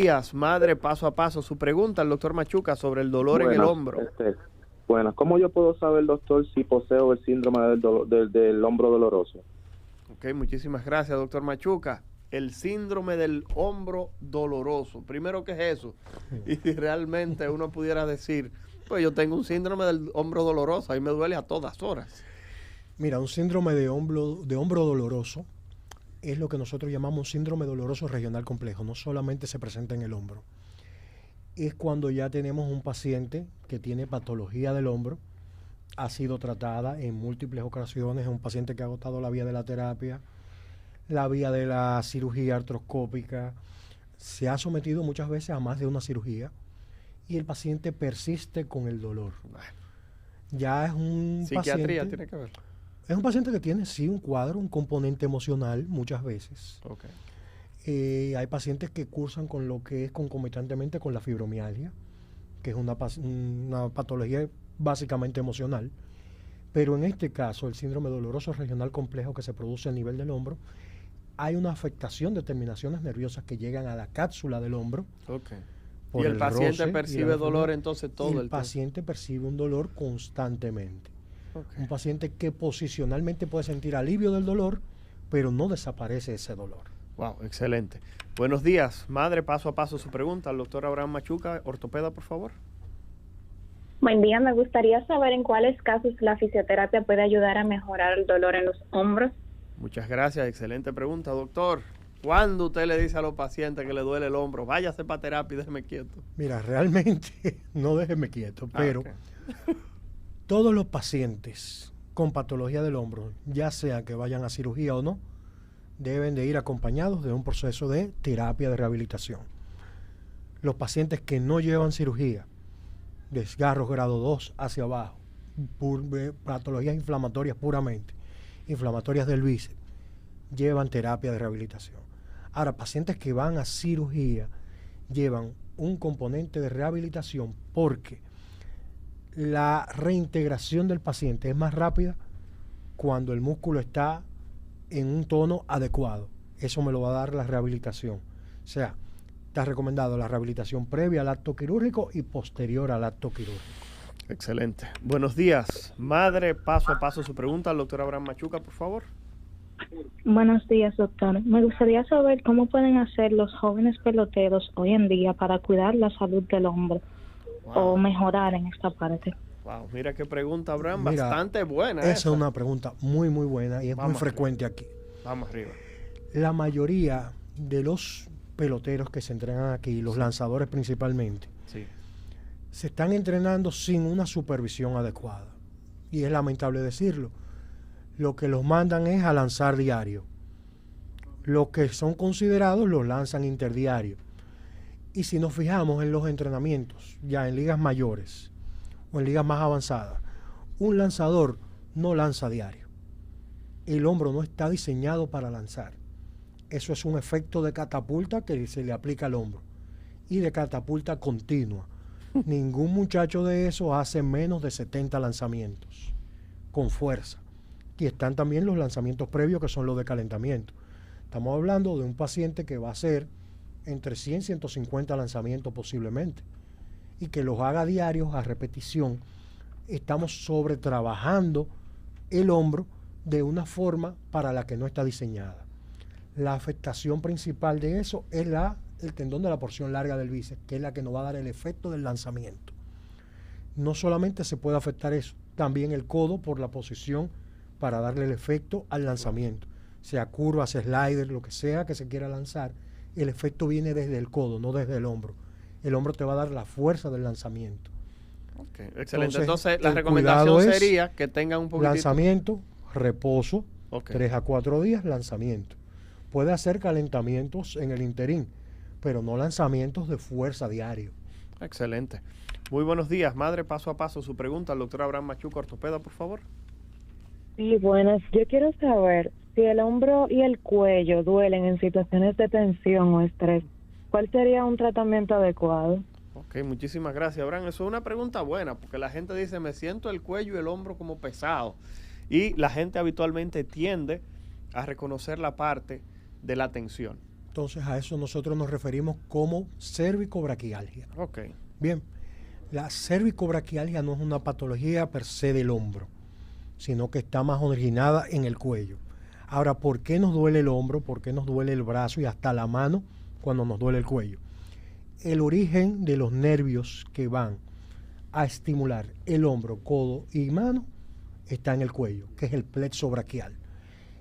días, madre, paso a paso. Su pregunta al doctor Machuca sobre el dolor en el hombro. Bueno, ¿cómo yo puedo saber, doctor, si poseo el síndrome del hombro doloroso? Ok, muchísimas gracias, doctor Machuca. El síndrome del hombro doloroso. Primero, ¿qué es eso? Y si realmente uno pudiera decir, pues yo tengo un síndrome del hombro doloroso, ahí me duele a todas horas. Mira, un síndrome de hombro doloroso es lo que nosotros llamamos síndrome doloroso regional complejo. No solamente se presenta en el hombro. Es cuando ya tenemos un paciente que tiene patología del hombro, ha sido tratada en múltiples ocasiones, es un paciente que ha agotado la vía de la terapia, la vía de la cirugía artroscópica, se ha sometido muchas veces a más de una cirugía y el paciente persiste con el dolor. Bueno, Ya es un psiquiatría paciente, tiene que ver. es un paciente que tiene sí un cuadro, un componente emocional muchas veces. Okay. Hay pacientes que cursan con lo que es concomitantemente con la fibromialgia, que es una patología básicamente emocional, pero en este caso el síndrome doloroso regional complejo que se produce a nivel del hombro, hay una afectación de terminaciones nerviosas que llegan a la cápsula del hombro. Okay. Por Y el paciente percibe dolor entonces todo el tiempo. El paciente percibe un dolor constantemente. Okay. Un paciente que posicionalmente puede sentir alivio del dolor, pero no desaparece ese dolor. Wow, excelente. Buenos días, madre, paso a paso su pregunta al doctor Abraham Machuca, ortopeda, por favor. Buen día, me gustaría saber en cuáles casos la fisioterapia puede ayudar a mejorar el dolor en los hombros. Muchas gracias, excelente pregunta, doctor. ¿Cuándo usted le dice a los pacientes que le duele el hombro? Váyase para terapia y déjeme quieto. Mira, realmente no déjeme quieto, pero okay. Todos los pacientes con patología del hombro, ya sea que vayan a cirugía o no, deben de ir acompañados de un proceso de terapia de rehabilitación. Los pacientes que no llevan cirugía, desgarros grado 2 hacia abajo, patologías inflamatorias puramente, inflamatorias del bíceps, llevan terapia de rehabilitación. Ahora, pacientes que van a cirugía llevan un componente de rehabilitación porque la reintegración del paciente es más rápida cuando el músculo está en un tono adecuado. Eso me lo va a dar la rehabilitación. O sea, está recomendado la rehabilitación previa al acto quirúrgico y posterior al acto quirúrgico. Excelente. Buenos días, madre, paso a paso su pregunta al doctor Abraham Machuca, por favor. Buenos días, doctor. Me gustaría saber cómo pueden hacer los jóvenes peloteros hoy en día para cuidar la salud del hombro o mejorar en esta parte. Wow, mira qué pregunta, Abraham, bastante buena. Esa es una pregunta muy, muy buena y es muy frecuente aquí. Vamos arriba. La mayoría de los peloteros que se entrenan aquí, los lanzadores principalmente, se están entrenando sin una supervisión adecuada. Y es lamentable decirlo. Lo que los mandan es a lanzar diario. Los que son considerados los lanzan interdiario. Y si nos fijamos en los entrenamientos, ya en ligas mayores o en ligas más avanzadas, un lanzador no lanza diario. El hombro no está diseñado para lanzar. Eso es un efecto de catapulta que se le aplica al hombro y de catapulta continua. Ningún muchacho de esos hace menos de 70 lanzamientos con fuerza. Y están también los lanzamientos previos, que son los de calentamiento. Estamos hablando de un paciente que va a hacer entre 100 y 150 lanzamientos posiblemente, y que los haga diarios a repetición. Estamos sobretrabajando el hombro de una forma para la que no está diseñada. La afectación principal de eso es el tendón de la porción larga del bíceps, que es la que nos va a dar el efecto del lanzamiento. No solamente se puede afectar eso, también el codo por la posición para darle el efecto al lanzamiento. Sea curva, sea slider, lo que sea que se quiera lanzar, el efecto viene desde el codo, no desde el hombro. El hombro te va a dar la fuerza del lanzamiento. Okay, excelente. Entonces la recomendación sería que tengan un poquitito. Lanzamiento, reposo, 3 a 4 días, lanzamiento. Puede hacer calentamientos en el interín, pero no lanzamientos de fuerza diario. Excelente. Muy buenos días, madre, paso a paso su pregunta al doctor Abraham Machuca, ortopeda, por favor. Sí, buenas. Yo quiero saber si el hombro y el cuello duelen en situaciones de tensión o estrés. ¿Cuál sería un tratamiento adecuado? Ok, muchísimas gracias, Abraham. Eso es una pregunta buena, porque la gente dice, me siento el cuello y el hombro como pesado. Y la gente habitualmente tiende a reconocer la parte de la tensión. Entonces a eso nosotros nos referimos como cervicobraquialgia. Ok. Bien, la cervicobraquialgia no es una patología per se del hombro, sino que está más originada en el cuello. Ahora, ¿por qué nos duele el hombro? ¿Por qué nos duele el brazo y hasta la mano cuando nos duele el cuello? El origen de los nervios que van a estimular el hombro, codo y mano está en el cuello, que es el plexo braquial.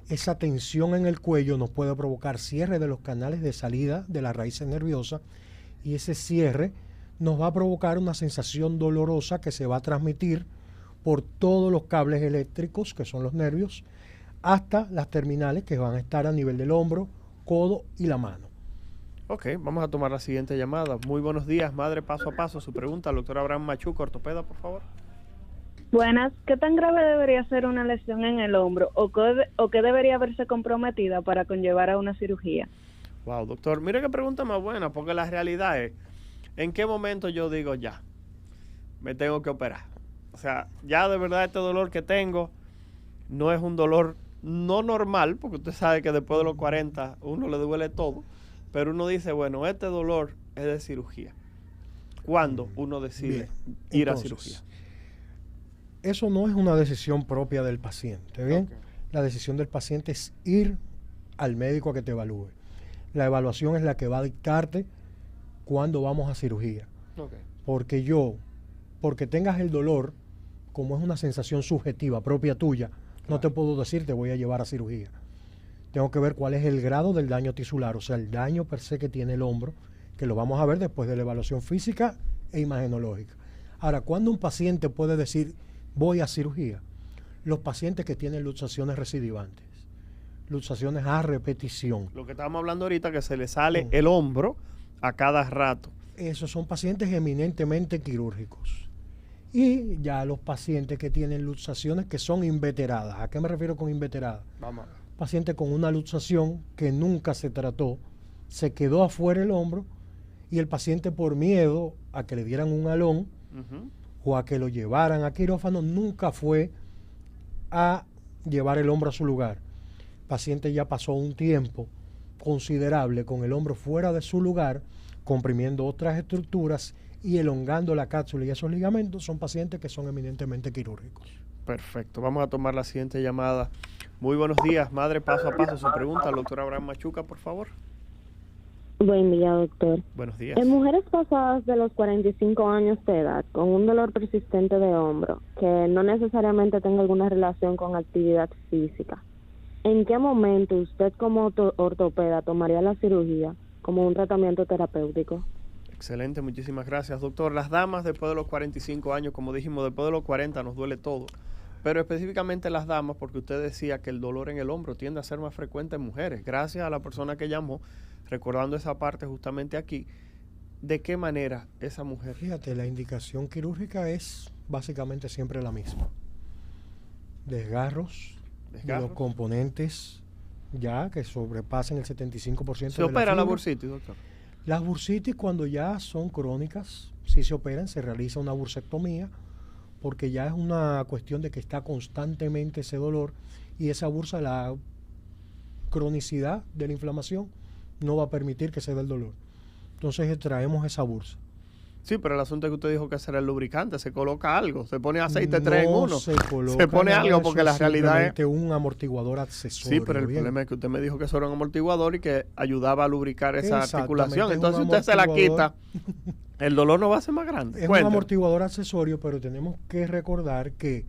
Esa tensión en el cuello nos puede provocar cierre de los canales de salida de las raíces nerviosas y ese cierre nos va a provocar una sensación dolorosa que se va a transmitir por todos los cables eléctricos, que son los nervios, hasta las terminales que van a estar a nivel del hombro, codo y la mano. Ok, vamos a tomar la siguiente llamada. Muy buenos días, madre paso a paso. Su pregunta al doctor Abraham Machuca, ortopeda, por favor. Buenas, ¿qué tan grave debería ser una lesión en el hombro o qué debería verse comprometida para conllevar a una cirugía? Wow, doctor, mire qué pregunta más buena, porque la realidad es, ¿en qué momento yo digo ya, me tengo que operar? O sea, ya de verdad este dolor que tengo no es un dolor no normal, porque usted sabe que después de los 40 uno le duele todo, pero uno dice, bueno, este dolor es de cirugía. ¿Cuándo uno decide ir a cirugía? Eso no es una decisión propia del paciente, ¿bien? Okay. La decisión del paciente es ir al médico a que te evalúe. La evaluación es la que va a dictarte cuándo vamos a cirugía. Okay. Porque tengas el dolor, como es una sensación subjetiva, propia tuya, no te puedo decir te voy a llevar a cirugía. Tengo que ver cuál es el grado del daño tisular, o sea, el daño per se que tiene el hombro, que lo vamos a ver después de la evaluación física e imagenológica. Ahora, ¿cuándo un paciente puede decir voy a cirugía? Los pacientes que tienen luxaciones recidivantes, luxaciones a repetición. Lo que estábamos hablando ahorita, que se le sale el hombro a cada rato. Esos son pacientes eminentemente quirúrgicos. Y ya los pacientes que tienen luxaciones que son inveteradas. ¿A qué me refiero con inveteradas? Vamos a ver. Paciente con una luxación que nunca se trató, se quedó afuera el hombro y el paciente por miedo a que le dieran un alón o a que lo llevaran a quirófano nunca fue a llevar el hombro a su lugar. El paciente ya pasó un tiempo considerable con el hombro fuera de su lugar, comprimiendo otras estructuras y elongando la cápsula y esos ligamentos. Son pacientes que son eminentemente quirúrgicos. Perfecto, vamos a tomar la siguiente llamada. Muy buenos días, madre paso a paso. Su pregunta al doctor Abraham Machuca, por favor. Buen día, doctor. Buenos días. En mujeres pasadas de los 45 años de edad, con un dolor persistente de hombro, que no necesariamente tenga alguna relación con actividad física, ¿en qué momento usted como ortopeda tomaría la cirugía como un tratamiento terapéutico? Excelente, muchísimas gracias, doctor. Las damas después de los 45 años, como dijimos, después de los 40 nos duele todo, pero específicamente las damas, porque usted decía que el dolor en el hombro tiende a ser más frecuente en mujeres. Gracias a la persona que llamó, recordando esa parte justamente aquí, ¿de qué manera esa mujer? Fíjate, la indicación quirúrgica es básicamente siempre la misma. Desgarros de los componentes ya que sobrepasen el 75%. ¿Se opera la bursitis, doctor? Las bursitis, cuando ya son crónicas, si se operan, se realiza una bursectomía, porque ya es una cuestión de que está constantemente ese dolor y esa bursa, la cronicidad de la inflamación, no va a permitir que se dé el dolor. Entonces extraemos esa bursa. Sí, pero el asunto es que usted dijo que será el lubricante, se coloca algo, se pone aceite 3 en 1. Se pone algo porque la realidad es un amortiguador accesorio. Sí, pero el problema es que usted me dijo que eso era un amortiguador y que ayudaba a lubricar esa articulación. Entonces usted se la quita, el dolor no va a ser más grande. Es un amortiguador accesorio, pero tenemos que recordar que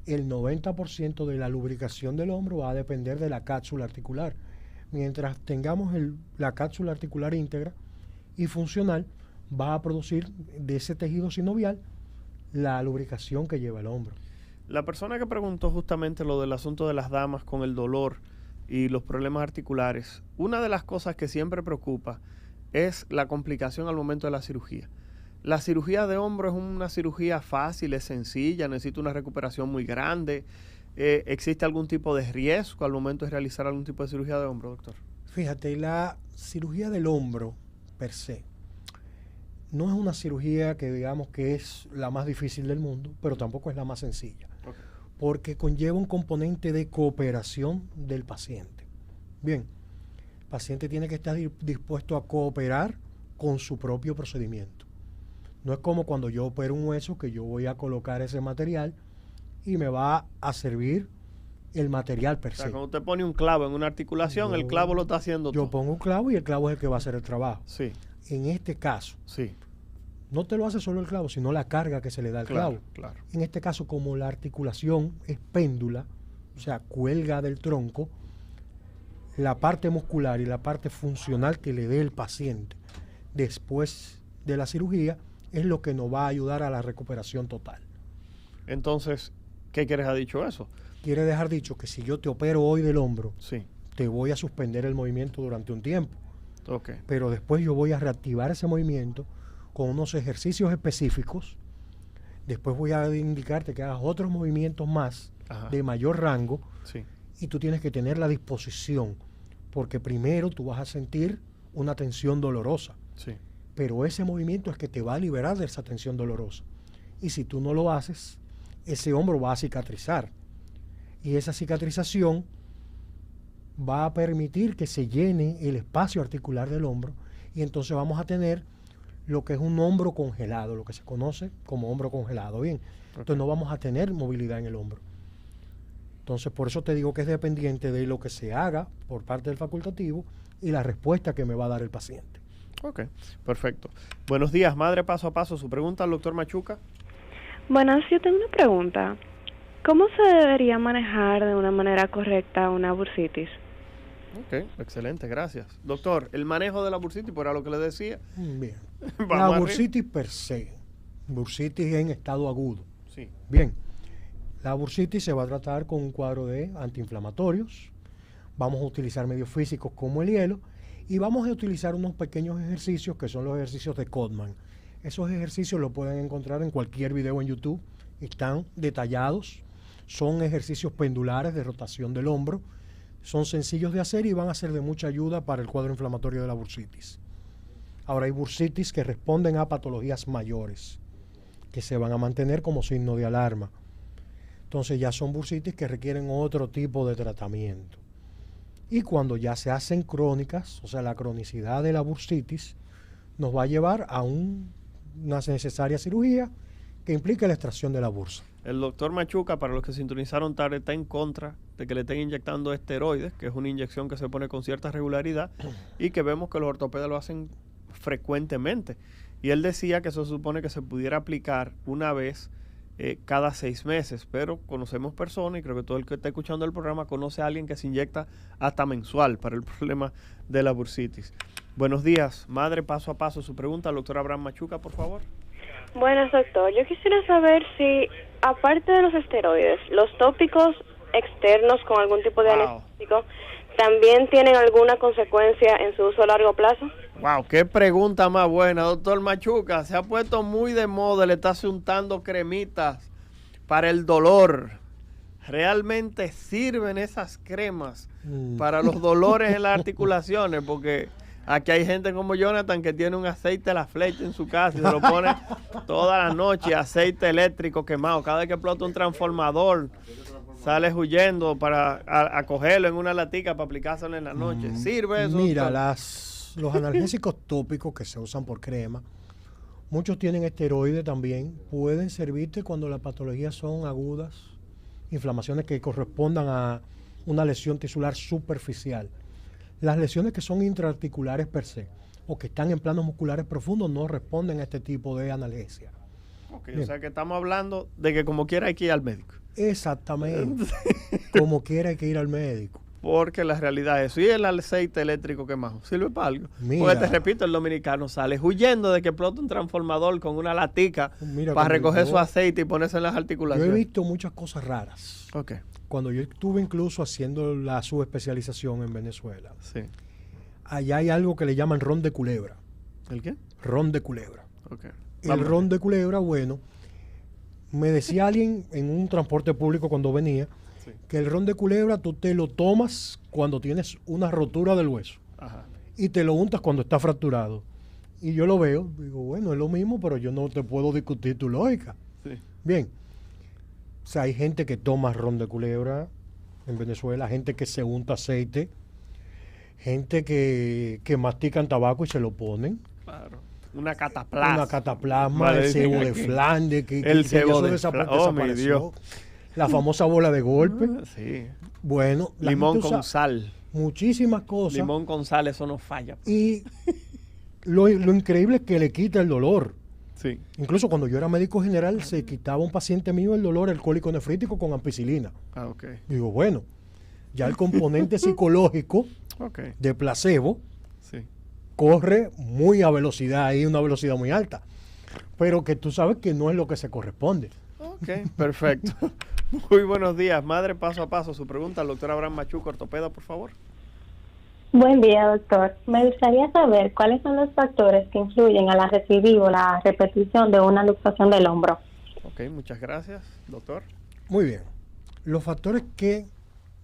el 90% de la lubricación del hombro va a depender de la cápsula articular. Mientras tengamos la cápsula articular íntegra y funcional, va a producir de ese tejido sinovial la lubricación que lleva el hombro. La persona que preguntó justamente lo del asunto de las damas con el dolor y los problemas articulares, una de las cosas que siempre preocupa es la complicación al momento de la cirugía. La cirugía de hombro es una cirugía fácil, es sencilla, necesita una recuperación muy grande. ¿Existe algún tipo de riesgo al momento de realizar algún tipo de cirugía de hombro, doctor? Fíjate, la cirugía del hombro per se no es una cirugía que digamos que es la más difícil del mundo, pero tampoco es la más sencilla, porque conlleva un componente de cooperación del paciente. Bien, el paciente tiene que estar dispuesto a cooperar con su propio procedimiento. No es como cuando yo opero un hueso que yo voy a colocar ese material y me va a servir el material per se. O sea, cuando usted pone un clavo en una articulación, el clavo lo está haciendo todo. Yo pongo un clavo y el clavo es el que va a hacer el trabajo. Sí. En este caso, sí, no te lo hace solo el clavo, sino la carga que se le da al clavo. Claro. En este caso, como la articulación es péndula, o sea, cuelga del tronco, la parte muscular y la parte funcional que le dé el paciente después de la cirugía es lo que nos va a ayudar a la recuperación total. Entonces, ¿qué quieres ha dicho eso? Quiere dejar dicho que si yo te opero hoy del hombro, sí, te voy a suspender el movimiento durante un tiempo. Okay. Pero después yo voy a reactivar ese movimiento con unos ejercicios específicos. Después voy a indicarte que hagas otros movimientos más de mayor rango. Sí. Y tú tienes que tener la disposición, porque primero tú vas a sentir una tensión dolorosa. Sí. Pero ese movimiento es que te va a liberar de esa tensión dolorosa. Y si tú no lo haces, ese hombro va a cicatrizar. Y esa cicatrización va a permitir que se llene el espacio articular del hombro. Y entonces vamos a tener lo que es un hombro congelado, lo que se conoce como hombro congelado. Bien, entonces no vamos a tener movilidad en el hombro. Entonces, por eso te digo que es dependiente de lo que se haga por parte del facultativo y la respuesta que me va a dar el paciente. Ok, perfecto. Buenos días, madre paso a paso. Su pregunta al doctor Machuca. Buenas, yo tengo una pregunta. ¿Cómo se debería manejar de una manera correcta una bursitis? Ok, excelente, gracias. Doctor, el manejo de la bursitis, por lo que le decía. Bien. La bursitis per se, bursitis en estado agudo. Sí. Bien. La bursitis se va a tratar con un cuadro de antiinflamatorios. Vamos a utilizar medios físicos como el hielo y vamos a utilizar unos pequeños ejercicios que son los ejercicios de Codman. Esos ejercicios los pueden encontrar en cualquier video en YouTube. Están detallados. Son ejercicios pendulares de rotación del hombro. Son sencillos de hacer y van a ser de mucha ayuda para el cuadro inflamatorio de la bursitis. Ahora hay bursitis que responden a patologías mayores que se van a mantener como signo de alarma. Entonces ya son bursitis que requieren otro tipo de tratamiento. Y cuando ya se hacen crónicas, o sea, la cronicidad de la bursitis nos va a llevar a una necesaria cirugía que implica la extracción de la bursa. El doctor Machuca, para los que sintonizaron tarde, está en contra de que le estén inyectando esteroides, que es una inyección que se pone con cierta regularidad y que vemos que los ortopedas lo hacen frecuentemente. Y él decía que eso se supone que se pudiera aplicar una vez cada 6 meses, pero conocemos personas, y creo que todo el que está escuchando el programa conoce a alguien que se inyecta hasta mensual para el problema de la bursitis. Buenos días, madre paso a paso. Su pregunta al doctor Abraham Machuca, por favor. Buenas, doctor. Yo quisiera saber si, aparte de los esteroides, los tópicos externos con algún tipo de anestésico también tienen alguna consecuencia en su uso a largo plazo. Wow, qué pregunta más buena, doctor Machuca. Se ha puesto muy de moda, le está untando cremitas para el dolor. ¿Realmente sirven esas cremas para los dolores en las articulaciones? Porque aquí hay gente como Jonathan que tiene un aceite a la flecha en su casa y se lo pone toda la noche, aceite eléctrico quemado. Cada vez que explota un transformador, sales huyendo para a cogerlo en una latica para aplicárselo en la noche. ¿Sirve eso? Mira, los analgésicos tópicos que se usan por crema, muchos tienen esteroides también, pueden servirte cuando las patologías son agudas, inflamaciones que correspondan a una lesión tisular superficial. Las lesiones que son intraarticulares per se o que están en planos musculares profundos no responden a este tipo de analgesia. Okay, o sea que estamos hablando de que como quiera hay que ir al médico. Exactamente. Como quiera hay que ir al médico. Porque la realidad es eso. Y el aceite eléctrico quemado sirve para algo. Mira, porque te repito, el dominicano sale huyendo de que explota un transformador con una latica para recoger su aceite y ponerse en las articulaciones. Yo he visto muchas cosas raras. Okay. Cuando yo estuve incluso haciendo la subespecialización en Venezuela, sí, allá hay algo que le llaman ron de culebra. ¿El qué? Ron de culebra. Okay. El ron de culebra, bueno, me decía alguien en un transporte público cuando venía, sí, que el ron de culebra tú te lo tomas cuando tienes una rotura del hueso. Ajá. Y te lo untas cuando está fracturado. Y yo lo veo, digo, bueno, es lo mismo, pero yo no te puedo discutir tu lógica. Sí. Bien. O sea, hay gente que toma ron de culebra en Venezuela, gente que se unta aceite. gente que mastican tabaco y se lo ponen. Claro. Una cataplasma. Una cataplasma, el cebo de Flandes, el cebo de Flandes. La famosa bola de golpe. Sí. Bueno, limón con sal. Muchísimas cosas. Limón con sal, eso no falla. Y lo increíble es que le quita el dolor. Sí. Incluso cuando yo era médico general, se quitaba a un paciente mío el dolor alcohólico nefrítico con ampicilina. Ah, ok. Digo, bueno, ya el componente psicológico de placebo corre muy a velocidad, hay una velocidad muy alta, pero que tú sabes que no es lo que se corresponde. Ok, perfecto. Muy buenos días, madre paso a paso. Su pregunta al doctor Abraham Machuca, ortopeda, por favor. Buen día, doctor. Me gustaría saber cuáles son los factores que influyen a la recidiva o la repetición de una luxación del hombro. Ok, muchas gracias, doctor. Muy bien. Los factores que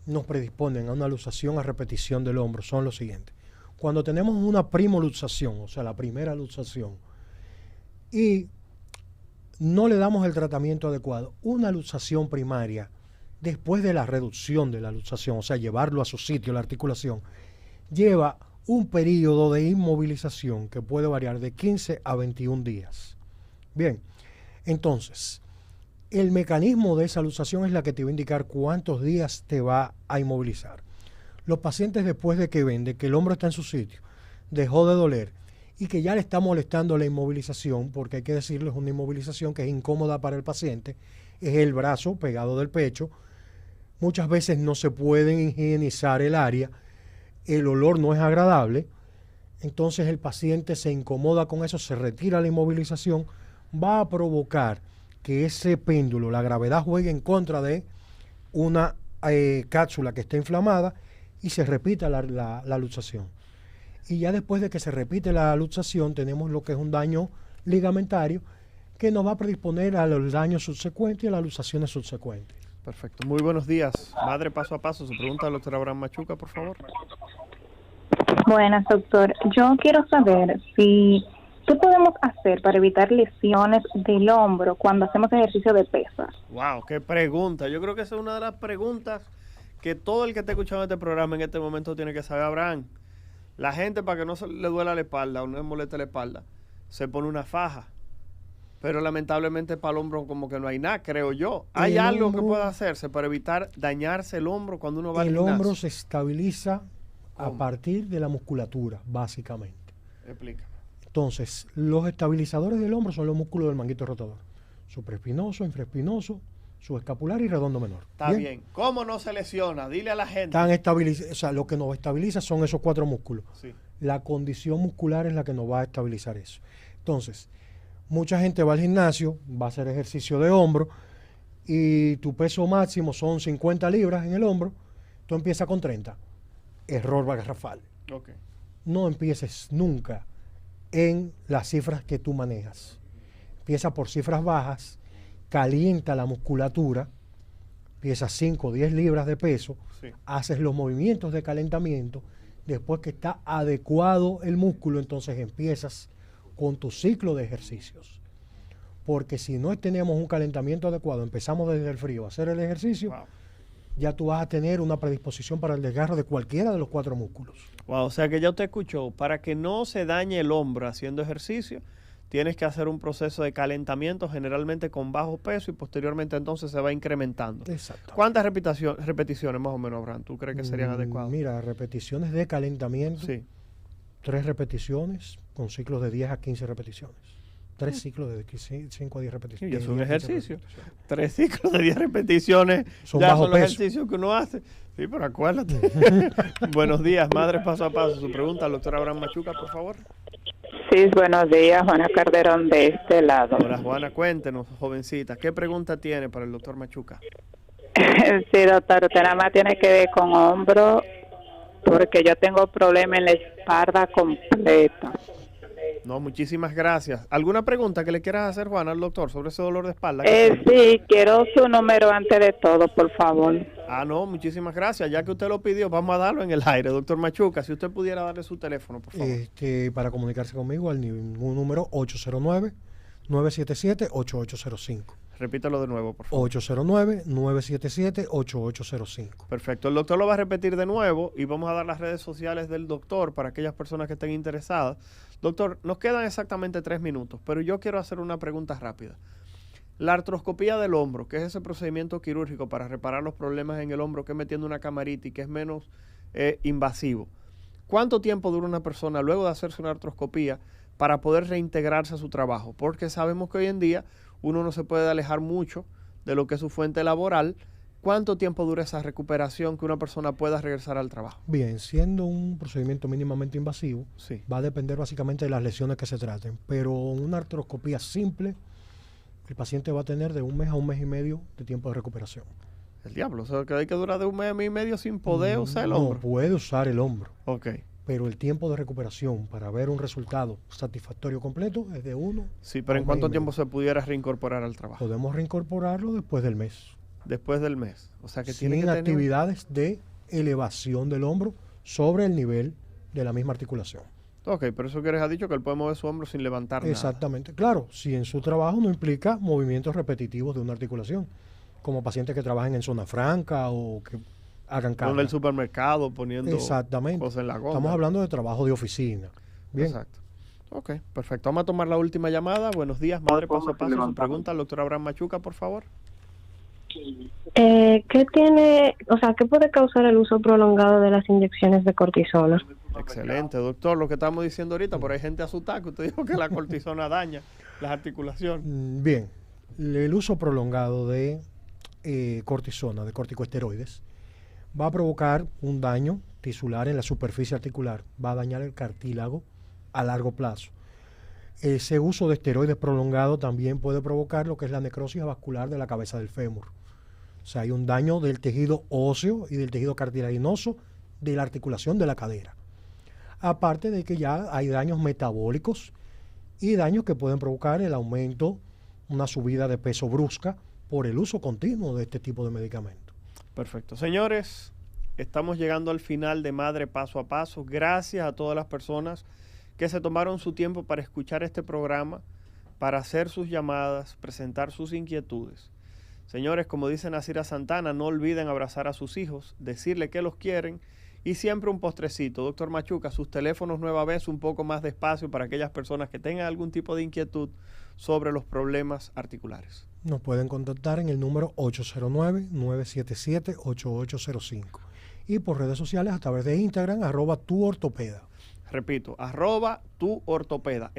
nos predisponen a una luxación a repetición del hombro son los siguientes. Cuando tenemos una primoluxación, o sea, la primera luxación, y no le damos el tratamiento adecuado, una luxación primaria, después de la reducción de la luxación, o sea, llevarlo a su sitio, la articulación, lleva un periodo de inmovilización que puede variar de 15 a 21 días. Bien, entonces, el mecanismo de esa luxación es la que te va a indicar cuántos días te va a inmovilizar. Los pacientes, después de que ven de que el hombro está en su sitio, dejó de doler y que ya le está molestando la inmovilización, porque hay que decirles una inmovilización que es incómoda para el paciente, es el brazo pegado del pecho. Muchas veces no se pueden higienizar el área, el olor no es agradable, entonces el paciente se incomoda con eso, se retira la inmovilización, va a provocar que ese péndulo, la gravedad, juegue en contra de una cápsula que está inflamada y se repita la luxación. Y ya después de que se repite la luxación, tenemos lo que es un daño ligamentario que nos va a predisponer a los daños subsecuentes y a las luxaciones subsecuentes. Perfecto. Muy buenos días. Madre paso a paso. Su pregunta al doctor Abraham Machuca, por favor. Buenas, doctor. Yo quiero saber ¿qué podemos hacer para evitar lesiones del hombro cuando hacemos ejercicio de pesas? Wow, qué pregunta. Yo creo que esa es una de las preguntas que todo el que esté escuchando este programa en este momento tiene que saber. Abraham, la gente, para que no se le duela la espalda o no le moleste la espalda, se pone una faja. Pero lamentablemente para el hombro como que no hay nada, creo yo. ¿Hay algo que pueda hacerse para evitar dañarse el hombro cuando uno va al gimnasio? El hombro se estabiliza a partir de la musculatura, básicamente. Explícame. Entonces, los estabilizadores del hombro son los músculos del manguito rotador. Supraespinoso, infraespinoso, subescapular y redondo menor. Está bien. ¿Cómo no se lesiona? Dile a la gente. Están estabilizados, o sea, lo que nos estabiliza son esos 4 músculos. Sí. La condición muscular es la que nos va a estabilizar eso. Entonces, mucha gente va al gimnasio, va a hacer ejercicio de hombro y tu peso máximo son 50 libras en el hombro, tú empiezas con 30. Error garrafal. Okay. No empieces nunca en las cifras que tú manejas. Empieza por cifras bajas, calienta la musculatura, empieza 5 o 10 libras de peso, haces los movimientos de calentamiento, después que está adecuado el músculo, entonces empiezas con tu ciclo de ejercicios. Porque si no tenemos un calentamiento adecuado, empezamos desde el frío a hacer el ejercicio, ya tú vas a tener una predisposición para el desgarro de cualquiera de los 4 músculos. Wow, o sea que ya usted escuchó, para que no se dañe el hombro haciendo ejercicio, tienes que hacer un proceso de calentamiento generalmente con bajo peso y posteriormente entonces se va incrementando. Exacto. ¿Cuántas repeticiones más o menos, Abraham, tú crees que serían adecuadas? Mira, repeticiones de calentamiento, 3 repeticiones con ciclos de 10 a 15 repeticiones. 3 ciclos de 5 a 10 repeticiones. Y es un ejercicio. 3 ciclos de 10 repeticiones son ya bajo son los peso. ejercicios que uno hace. Sí, pero acuérdate. Buenos días, madre paso a paso. Su pregunta al doctor Abraham Machuca, por favor. Sí, buenos días, Juana Calderón de este lado. Hola, Juana, cuéntenos, jovencita, ¿qué pregunta tiene para el doctor Machuca? Sí, doctor, usted nada más tiene que ver con hombro, porque yo tengo problema en la espalda completa. No, muchísimas gracias. ¿Alguna pregunta que le quieras hacer, Juana, al doctor sobre ese dolor de espalda? Sí, quiero su número antes de todo, por favor. No, muchísimas gracias. Ya que usted lo pidió, vamos a darlo en el aire. Doctor Machuca, si usted pudiera darle su teléfono, por favor. Para comunicarse conmigo al número 809-977-8805. Repítelo de nuevo, por favor. 809-977-8805. Perfecto. El doctor lo va a repetir de nuevo y vamos a dar las redes sociales del doctor para aquellas personas que estén interesadas. Doctor, nos quedan exactamente 3 minutos, pero yo quiero hacer una pregunta rápida. La artroscopía del hombro, que es ese procedimiento quirúrgico para reparar los problemas en el hombro, que es metiendo una camarita y que es menos invasivo. ¿Cuánto tiempo dura una persona luego de hacerse una artroscopía para poder reintegrarse a su trabajo? Porque sabemos que hoy en día uno no se puede alejar mucho de lo que es su fuente laboral. ¿Cuánto tiempo dura esa recuperación que una persona pueda regresar al trabajo? Bien, siendo un procedimiento mínimamente invasivo, sí, va a depender básicamente de las lesiones que se traten. Pero una artroscopía simple, el paciente va a tener de 1 mes a 1 mes y medio de tiempo de recuperación. El diablo, o sea, que hay que durar de 1 mes y medio sin poder usar el hombro. No, puede usar el hombro. Ok. Pero el tiempo de recuperación para ver un resultado satisfactorio completo es de 1. Sí, pero ¿en cuánto tiempo se pudiera reincorporar al trabajo? Podemos reincorporarlo después del mes. Después del mes. O sea que tiene que tener tener actividades de elevación del hombro sobre el nivel de la misma articulación. Ok, pero eso que les ha dicho que él puede mover su hombro sin levantar nada. Exactamente. Claro, si en su trabajo no implica movimientos repetitivos de una articulación, como pacientes que trabajen en zona franca o que hagan carga. En el supermercado poniendo exactamente cosas en la goma. Estamos hablando de trabajo de oficina. Bien. Exacto. Ok, perfecto. Vamos a tomar la última llamada. Buenos días, Madre Paso a Paso. Su pregunta al doctor Abraham Machuca, por favor. ¿Qué puede causar el uso prolongado de las inyecciones de cortisona? Excelente, doctor. Lo que estamos diciendo ahorita, pero hay gente asustada que usted dijo que la cortisona daña las articulaciones. Bien, el uso prolongado de cortisona, de corticosteroides, va a provocar un daño tisular en la superficie articular, va a dañar el cartílago a largo plazo. Ese uso de esteroides prolongado también puede provocar lo que es la necrosis vascular de la cabeza del fémur. O sea, hay un daño del tejido óseo y del tejido cartilaginoso de la articulación de la cadera. Aparte de que ya hay daños metabólicos y daños que pueden provocar el aumento, una subida de peso brusca por el uso continuo de este tipo de medicamentos. Perfecto. Señores, estamos llegando al final de Madre Paso a Paso. Gracias a todas las personas que se tomaron su tiempo para escuchar este programa, para hacer sus llamadas, presentar sus inquietudes. Señores, como dice Nasira Santana, no olviden abrazar a sus hijos, decirle que los quieren y siempre un postrecito. Doctor Machuca, sus teléfonos nueva vez un poco más despacio para aquellas personas que tengan algún tipo de inquietud sobre los problemas articulares. Nos pueden contactar en el número 809-977-8805 y por redes sociales a través de Instagram, @tuortopeda. Repito, @tuortopeda.